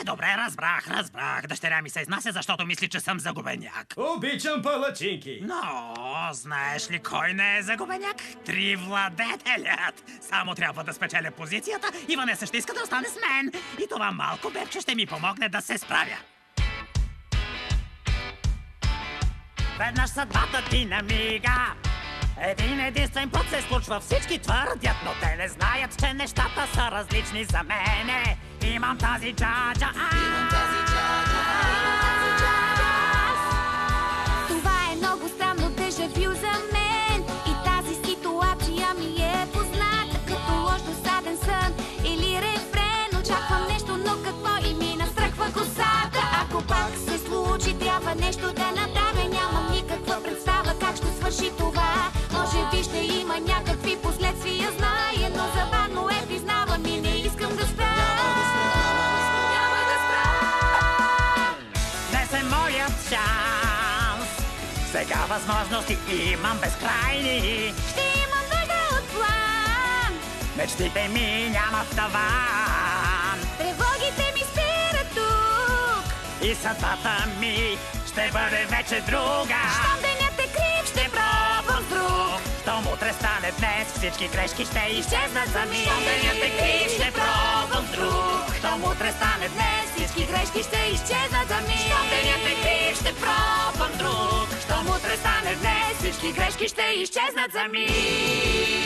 Добре, разбрах. Дъщеря ми се изнася, защото мисли, че съм загубеняк. Обичам палачинки. Но, знаеш ли кой не е загубеняк? Тривладетелят. Само трябва да спечеля позицията и Ванеса ще иска да остане с мен. И това малко бебче ще ми помогне да се справя. Веднъж съдбата ти намига. Един единствен път се случва, всички твърдят, но те не знаят, че нещата са различни за мене. Имам тази джаджа, Това е много странно дежавю за мен. И тази ситуация ми е позната, като лош досаден сън или рефрен. Очаквам нещо, но какво и ми настръхва косата. Ако пак се случи, трябва нещо да направя. Нямам никаква представа как ще свърши това. Може би ще има някакви последствия, зная, но забавно е, признавам и не искам да спра. Няма да спра. Днес е моят шанс. Сега възможности имам безкрайни. Ще имам нужда от план. Мечтите ми нямат таван. Тревогите ми спират тук. И съдбата ми ще бъде вече друга. Щом денят е крив, ще пробвам с друг. Щом утре стане днес, всички грешки ще изчезнат за миг. Щом денят е крив, ще пробвам с друг. Щом утре стане днес, Всички грешки ще изчезнат за миг. щом денят е крив, ще пробвам друг. Щом утре стане днес, всички грешки ще изчезнат за миг.